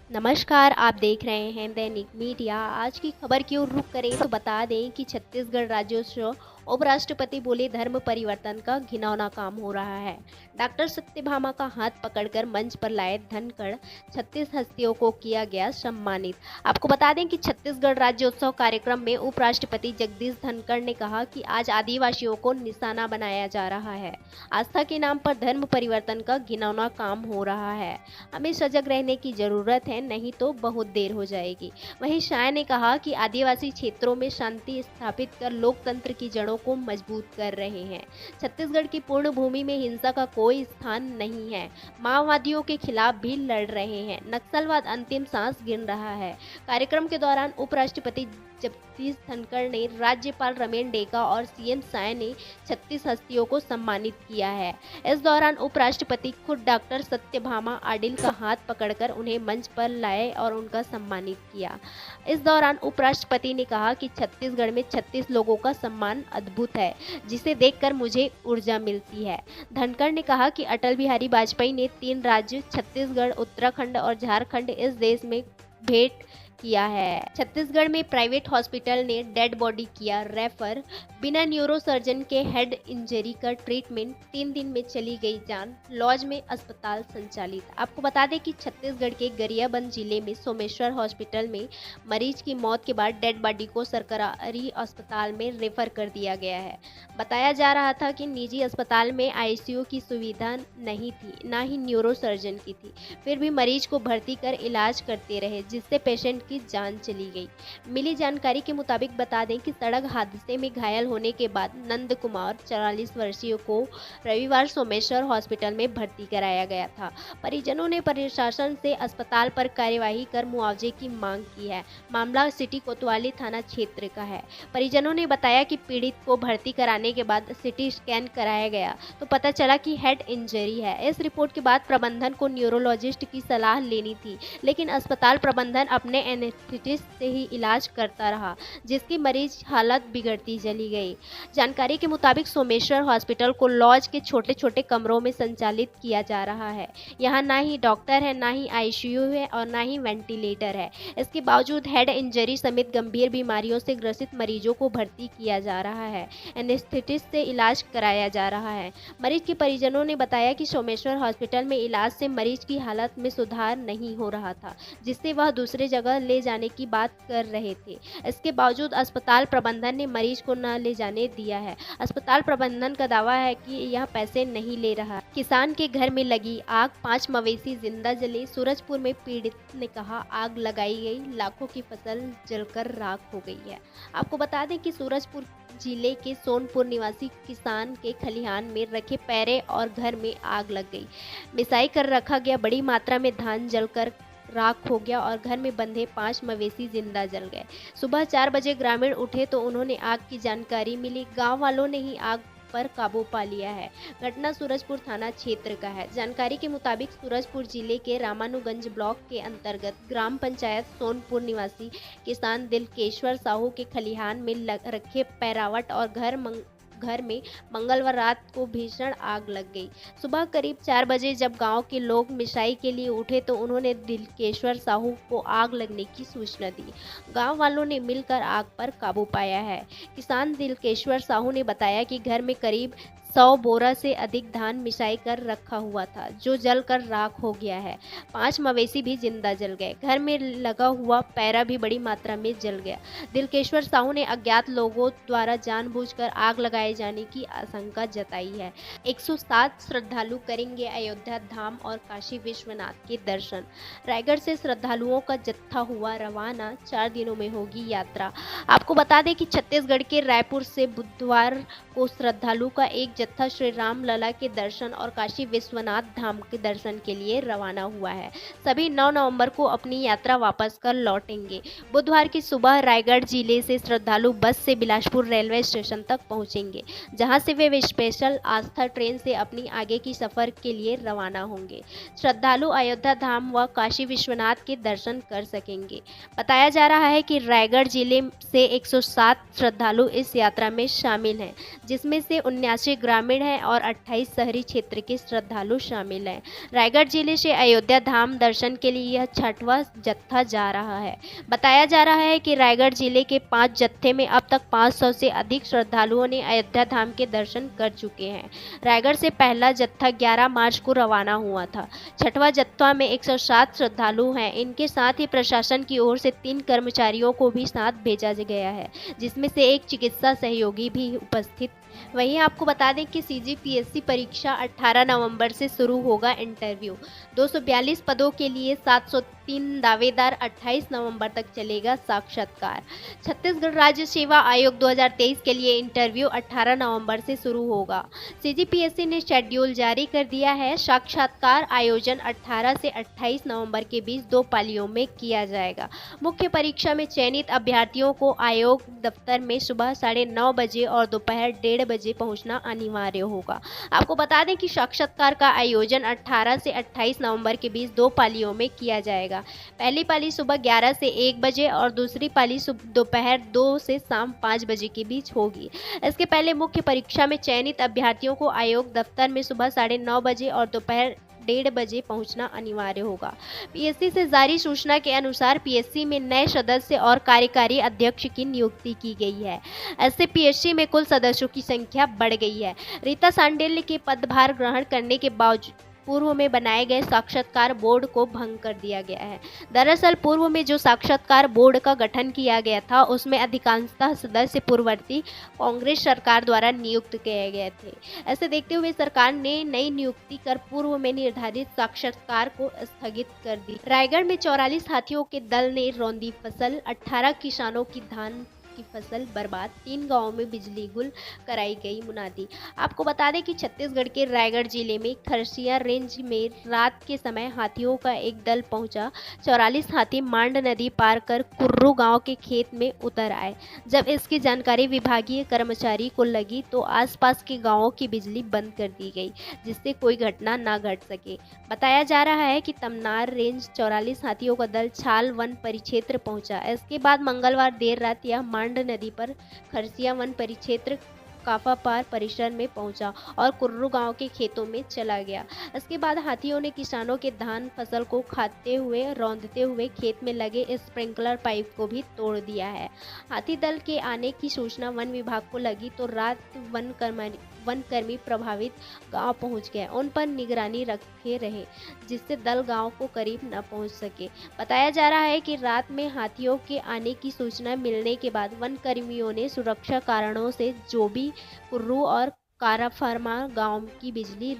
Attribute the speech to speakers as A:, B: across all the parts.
A: नमस्कार, आप देख रहे हैं दैनिक मीडिया। आज की खबर की ओर रुख करें तो बता दें कि छत्तीसगढ़ राज्योत्सव उपराष्ट्रपति बोले धर्म परिवर्तन का घिनौना काम हो रहा है। डॉक्टर सत्यभामा का हाथ पकड़कर मंच पर लाए धनखड़ 36 हस्तियों को किया गया सम्मानित। आपको बता दें कि छत्तीसगढ़ राज्योत्सव कार्यक्रम में उपराष्ट्रपति जगदीश धनखड़ ने कहा कि आज आदिवासियों को निशाना बनाया जा रहा है। आस्था के नाम पर धर्म परिवर्तन का घिनौना काम हो रहा है। हमें सजग रहने की जरूरत है, नहीं तो बहुत देर हो जाएगी। वहीं शाह ने कहा कि आदिवासी क्षेत्रों में शांति स्थापित कर लोकतंत्र की जड़ों को मजबूत कर रहे हैं। छत्तीसगढ़ की पूर्ण भूमि में हिंसा का कोई स्थान नहीं है। माओवादियों के खिलाफ भी लड़ रहे हैं। नक्सलवाद अंतिम सांस गिन रहा है। कार्यक्रम के दौरान उपराष्ट्रपति जगदीश धनखड़ ने राज्यपाल रमेन डेका और सीएम साय ने 36 हस्तियों को सम्मानित किया है। इस दौरान उपराष्ट्रपति खुद डॉक्टर सत्यभामा आडिल का हाथ पकड़कर उन्हें मंच पर लाए और उनका सम्मानित किया। इस दौरान उपराष्ट्रपति ने कहा कि छत्तीसगढ़ में 36 लोगों का सम्मान अद्भुत है, जिसे देखकर मुझे ऊर्जा मिलती है। धनखड़ ने कहा कि अटल बिहारी वाजपेयी ने 3 राज्य छत्तीसगढ़, उत्तराखंड और झारखंड इस देश में भेंट किया है। छत्तीसगढ़ में प्राइवेट हॉस्पिटल ने डेड बॉडी किया रेफर। बिना न्यूरोसर्जन के हेड इंजरी का ट्रीटमेंट, 3 दिन में चली गई जान। लॉज में अस्पताल संचालित। आपको बता दें कि छत्तीसगढ़ के गरियाबंद जिले में सोमेश्वर हॉस्पिटल में मरीज की मौत के बाद डेड बॉडी को सरकारी अस्पताल में रेफर कर दिया गया है। बताया जा रहा था कि निजी अस्पताल में आईसीयू की सुविधा नहीं थी, ना ही न्यूरोसर्जन की थी। फिर भी मरीज को भर्ती कर इलाज करते रहे, जिससे पेशेंट की जान चली गई। मिली जानकारी के मुताबिक बता दें कि सड़क हादसे में घायल होने के बाद नंद कुमार 44 वर्षीय को रविवार सोमेश्वर हॉस्पिटल में भर्ती कराया गया था। परिजनों ने प्रशासन से अस्पताल पर कार्यवाही कर मुआवजे की मांग की है। मामला सिटी कोतवाली थाना क्षेत्र का है। परिजनों ने बताया कि पीड़ित को भर्ती कराने के बाद सिटी स्कैन कराया गया तो पता चला कि हेड इंजरी है। इस रिपोर्ट के बाद प्रबंधन को न्यूरोलॉजिस्ट की सलाह लेनी थी, लेकिन अस्पताल प्रबंधन अपने एनेस्थेटिस्ट से ही इलाज करता रहा, जिसकी मरीज हालत बिगड़ती चली गई। जानकारी के मुताबिक सोमेश्वर हॉस्पिटल को लॉज के छोटे छोटे कमरों में संचालित किया जा रहा है। यहाँ ना ही डॉक्टर है, ना ही आईसीयू है और ना ही वेंटिलेटर है। इसके बावजूद हेड इंजरी समेत गंभीर बीमारियों से ग्रसित मरीजों को भर्ती किया जा रहा है। एनेस्थेटिस्ट से इलाज कराया जा रहा है। मरीज के परिजनों ने बताया कि सोमेश्वर हॉस्पिटल में इलाज से मरीज की हालत में सुधार नहीं हो रहा था, जिससे वह दूसरे जगह ले जाने की बात कर रहे थे। इसके बावजूद अस्पताल प्रबंधन ने मरीज को न ले जाने दिया है। अस्पताल प्रबंधन का दावा है कि यह पैसे नहीं ले रहा। किसान के घर में लगी आग, 5 मवेशी जिंदा जले। सूरजपुर में पीड़ित ने कहा आग लगाई गई, लाखों की फसल जलकर राख हो गई है। आपको बता दें कि सूरजपुर जिले के सोनपुर निवासी किसान के खलिहान में रखे पैरे और घर में आग लग गई। मिसाई कर रखा गया बड़ी मात्रा में धान जलकर राख हो गया और घर में बंधे 5 मवेशी जिंदा जल गए। सुबह 4 बजे ग्रामीण उठे तो उन्होंने आग की जानकारी मिली। गांव वालों ने ही आग पर काबू पा लिया है। घटना सूरजपुर थाना क्षेत्र का है। जानकारी के मुताबिक सूरजपुर जिले के रामानुगंज ब्लॉक के अंतर्गत ग्राम पंचायत सोनपुर निवासी किसान दिलकेश्वर साहू के खलिहान में रखे पैरावट और घर में मंगलवार रात को भीषण आग लग गई। सुबह करीब 4 बजे जब गांव के लोग मिसाई के लिए उठे तो उन्होंने दिलकेश्वर साहू को आग लगने की सूचना दी। गांव वालों ने मिलकर आग पर काबू पाया है। किसान दिलकेश्वर साहू ने बताया कि घर में करीब 100 बोरा से अधिक धान मिसाई कर रखा हुआ था, जो जलकर राख हो गया है। 5 मवेशी भी जिंदा जल गए। घर में लगा हुआ पैरा भी बड़ी मात्रा में जल गया। दिलकेश्वर साहू ने अज्ञात लोगों द्वारा जानबूझकर आग लगाए जाने की आशंका जताई है। 107 श्रद्धालु करेंगे अयोध्या धाम और काशी विश्वनाथ के दर्शन। रायगढ़ से श्रद्धालुओं का जत्था हुआ रवाना। 4 दिनों में होगी यात्रा। आपको बता दें कि छत्तीसगढ़ के रायपुर से बुधवार को श्रद्धालु का एक जत्था श्री राम लला के दर्शन और काशी विश्वनाथ धाम के दर्शन के लिए रवाना हुआ है। सभी 9 नवंबर को अपनी यात्रा वापस कर लौटेंगे। बुधवार की सुबह रायगढ़ जिले से श्रद्धालु बस से बिलासपुर रेलवे स्टेशन तक पहुंचेंगे, जहां से वे स्पेशल आस्था ट्रेन से अपनी आगे की सफर के लिए रवाना होंगे। श्रद्धालु अयोध्या धाम व काशी विश्वनाथ के दर्शन कर सकेंगे। बताया जा रहा है कि रायगढ़ जिले से 107 श्रद्धालु इस यात्रा में शामिल हैं, जिसमें से 79 ग्रामीण हैं और 28 शहरी क्षेत्र के श्रद्धालु शामिल हैं। रायगढ़ जिले से अयोध्या धाम दर्शन के लिए यह 6वां जत्था जा रहा है। बताया जा रहा है कि रायगढ़ जिले के 5 जत्थे में अब तक 500 से अधिक श्रद्धालुओं ने अयोध्या धाम के दर्शन कर चुके हैं। रायगढ़ से पहला जत्था 11 मार्च को रवाना हुआ था। 6वां जत्था में 107 श्रद्धालु हैं। इनके साथ ही प्रशासन की ओर से 3 कर्मचारियों को भी साथ भेजा गया है, जिसमें से एक चिकित्सा सहयोगी भी उपस्थित। वहीं आपको बता दें कि सीजीपीएससी परीक्षा 18 नवंबर से शुरू होगा इंटरव्यू। 242 पदों के लिए 703 दावेदार। 28 नवंबर तक चलेगा साक्षात्कार। छत्तीसगढ़ राज्य सेवा आयोग 2023 के लिए इंटरव्यू 18 नवंबर से शुरू होगा। सीजीपीएससी ने शेड्यूल जारी कर दिया है। साक्षात्कार आयोजन 18 से 28 नवंबर के बीच 2 पालियों में किया जाएगा। मुख्य परीक्षा में चयनित अभ्यर्थियों को आयोग दफ्तर में सुबह 9:30 बजे और दोपहर 1:30 बजे पहुंचना अनिवार्य होगा। आपको बता दें कि साक्षात्कार का आयोजन 18 से 28 नवंबर के बीच 2 पालियों में किया जाएगा। पहली पाली सुबह 11 से 1 बजे और दूसरी पाली दोपहर 2 से शाम 5 बजे के बीच होगी। इसके पहले मुख्य परीक्षा में चयनित अभ्यर्थियों को आयोग दफ्तर में सुबह 9:30 बजे और दोपहर 1:30 बजे पहुंचना अनिवार्य होगा। पीएससी से जारी सूचना के अनुसार पीएससी में नए सदस्य और कार्यकारी अध्यक्ष की नियुक्ति की गई है। ऐसे पीएससी में कुल सदस्यों की संख्या बढ़ गई है। रीता सांडेल्य के पदभार ग्रहण करने के बावजूद पूर्व में बनाए गए साक्षात्कार बोर्ड को भंग कर दिया गया है। दरअसल पूर्व में जो साक्षात्कार बोर्ड का गठन किया गया था, उसमें अधिकांशतः सदस्य पूर्ववर्ती कांग्रेस सरकार द्वारा नियुक्त किए गए थे। ऐसे देखते हुए सरकार ने नई नियुक्ति कर पूर्व में निर्धारित साक्षात्कार को स्थगित कर दी। रायगढ़ में 44 हाथियों के दल ने रौंदी फसल। 18 किसानों की धान की फसल बर्बाद। 3 गांवों में बिजली गुल कराई गई मुनादी। आपको बता दें कि छत्तीसगढ़ के रायगढ़ जिले में खरसिया रेंज में रात के समय हाथियों का एक दल पहुंचा। 44 हाथी मांड नदी पार कर कुर्रू गांव के खेत में उतर आए। जब इसकी जानकारी विभागीय कर्मचारी को लगी तो आसपास के गांवों की बिजली बंद कर दी गई, जिससे कोई घटना न घट सके। बताया जा रहा है कि तमनार रेंज 44 हाथियों का दल छाल वन परिक्षेत्र पहुंचा। इसके बाद मंगलवार देर रात यह मांड नदी पर खरसिया वन परिक्षेत्र काफापार परिसर में पहुंचा और कुर्रू गांव के खेतों में चला गया। इसके बाद हाथियों ने किसानों के धान फसल को खाते हुए रौंदते हुए खेत में लगे स्प्रिंकलर पाइप को भी तोड़ दिया है। हाथी दल के आने की सूचना वन विभाग को लगी तो रात वनकर्मी प्रभावित गांव पहुंच गए। उन पर निगरानी रखे रहे, जिससे दल गांव को करीब न पहुंच सके। बताया जा रहा है कि रात में हाथियों के आने की सूचना मिलने के बाद वनकर्मियों ने सुरक्षा कारणों से जोबी, कुर्रू और काराफार्मा गांव की बिजली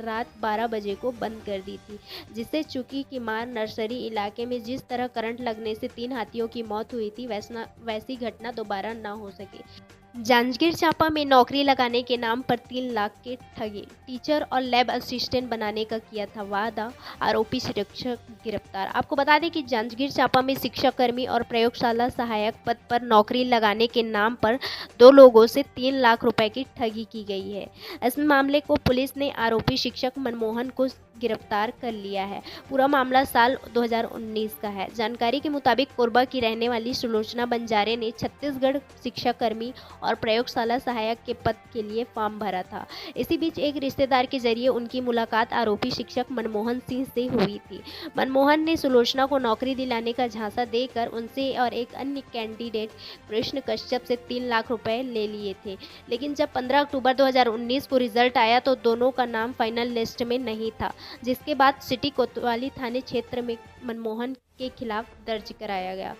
A: रात 12 बजे को बंद कर दी थी, जिससे चूकी की मार नर्सरी इलाके में जिस तरह करंट लगने से 3 हाथियों की मौत हुई थी, वैसी घटना दोबारा न हो सके। जांजगीर चांपा में नौकरी लगाने के नाम पर 3 लाख के ठगे। टीचर और लैब असिस्टेंट बनाने का किया था वादा, आरोपी शिक्षक गिरफ्तार। आपको बता दें कि जांजगीर चांपा में शिक्षक कर्मी और प्रयोगशाला सहायक पद पर नौकरी लगाने के नाम पर 2 लोगों से 3 लाख रुपए की ठगी की गई है। इस मामले को पुलिस ने आरोपी शिक्षक मनमोहन को गिरफ्तार कर लिया है। पूरा मामला साल 2019 का है। जानकारी के मुताबिक कोरबा की रहने वाली सुलोचना बंजारे ने छत्तीसगढ़ शिक्षा कर्मी और प्रयोगशाला सहायक के पद के लिए फॉर्म भरा था। इसी बीच एक रिश्तेदार के जरिए उनकी मुलाकात आरोपी शिक्षक मनमोहन सिंह से हुई थी। मनमोहन ने सुलोचना को नौकरी दिलाने का झांसा देकर उनसे और एक अन्य कैंडिडेट कृष्ण कश्यप से 3 लाख रुपए ले लिए थे, लेकिन जब 15 अक्टूबर 2019 को रिजल्ट आया तो दोनों का नाम फाइनल लिस्ट में नहीं था, जिसके बाद सिटी कोतवाली थाने क्षेत्र में मनमोहन के खिलाफ दर्ज कराया गया।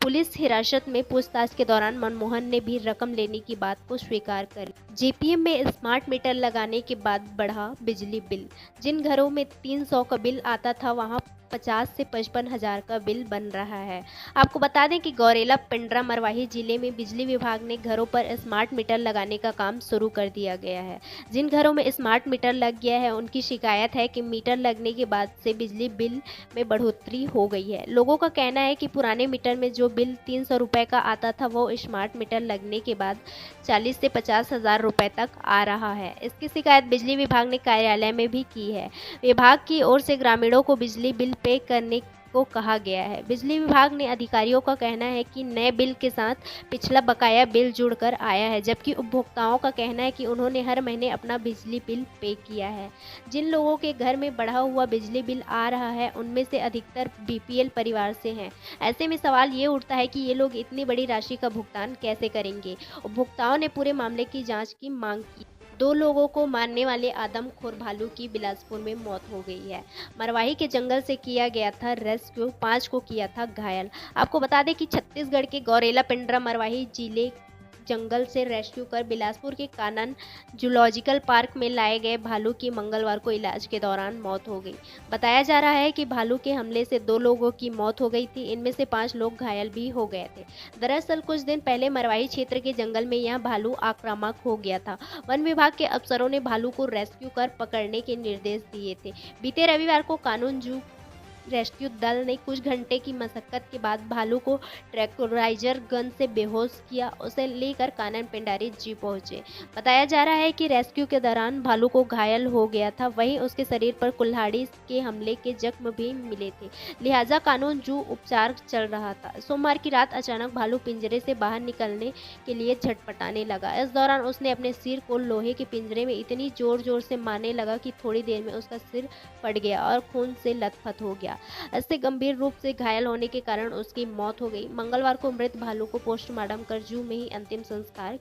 A: पुलिस हिरासत में पूछताछ के दौरान मनमोहन ने भी रकम लेने की बात को स्वीकार कर। जेपीएम में स्मार्ट मीटर लगाने के बाद बढ़ा बिजली बिल। जिन घरों में 300 का बिल आता था, वहां 50 से 55 हज़ार का बिल बन रहा है। आपको बता दें कि गौरेला, पिंडरा, मरवाही जिले में बिजली विभाग ने घरों पर स्मार्ट मीटर लगाने का काम शुरू कर दिया गया है। जिन घरों में स्मार्ट मीटर लग गया है, उनकी शिकायत है कि मीटर लगने के बाद से बिजली बिल में बढ़ोतरी हो गई है। लोगों का कहना है कि पुराने मीटर में जो बिल 300 रुपए का आता था, वो स्मार्ट मीटर लगने के बाद 40 से 50 हज़ार रुपए तक आ रहा है। इसकी शिकायत बिजली विभाग ने कार्यालय में भी की है। विभाग की ओर से ग्रामीणों को बिजली बिल पे करने को कहा गया है। बिजली विभाग ने अधिकारियों का कहना है कि नए बिल के साथ पिछला बकाया बिल जुड़कर आया है, जबकि उपभोक्ताओं का कहना है कि उन्होंने हर महीने अपना बिजली बिल पे किया है। जिन लोगों के घर में बढ़ा हुआ बिजली बिल आ रहा है, उनमें से अधिकतर बीपीएल परिवार से हैं। ऐसे में सवाल ये उठता है कि ये लोग इतनी बड़ी राशि का भुगतान कैसे करेंगे? उपभोक्ताओं ने पूरे मामले की जांच की मांग की। 2 लोगों को मारने वाले आदमखोर भालू की बिलासपुर में मौत हो गई है। मरवाही के जंगल से किया गया था रेस्क्यू, 5 को किया था घायल। आपको बता दें कि छत्तीसगढ़ के गौरेला पिंडरा मरवाही जिले जंगल से रेस्क्यू कर बिलासपुर के कानन जूलॉजिकल पार्क में लाए गए भालू की मंगलवार को इलाज के दौरान मौत हो गई। बताया जा रहा है कि भालू के हमले से 2 लोगों की मौत हो गई थी, इनमें से 5 लोग घायल भी हो गए थे। दरअसल कुछ दिन पहले मरवाही क्षेत्र के जंगल में यह भालू आक्रामक हो गया था। वन विभाग के अफसरों ने भालू को रेस्क्यू कर पकड़ने के निर्देश दिए थे। बीते रविवार को कानून जू रेस्क्यू दल ने कुछ घंटे की मशक्कत के बाद भालू को ट्रैंक्विलाइजर गन से बेहोश किया, उसे लेकर कानन पेंडारी जी पहुंचे। बताया जा रहा है कि रेस्क्यू के दौरान भालू को घायल हो गया था, वहीं उसके शरीर पर कुल्हाड़ी के हमले के जख्म भी मिले थे, लिहाजा कानून जू उपचार चल रहा था। सोमवार की रात अचानक भालू पिंजरे से बाहर निकलने के लिए झटपटाने लगा। इस दौरान उसने अपने सिर को लोहे के पिंजरे में इतनी जोर जोर से मारने लगा कि थोड़ी देर में उसका सिर फट गया और खून से लथपथ हो गया। इससे गंभीर रूप से घायल होने के कारण उसकी मौत हो गई। मंगलवार को मृत भालू को पोस्टमार्टम कर जू में ही अंतिम संस्कार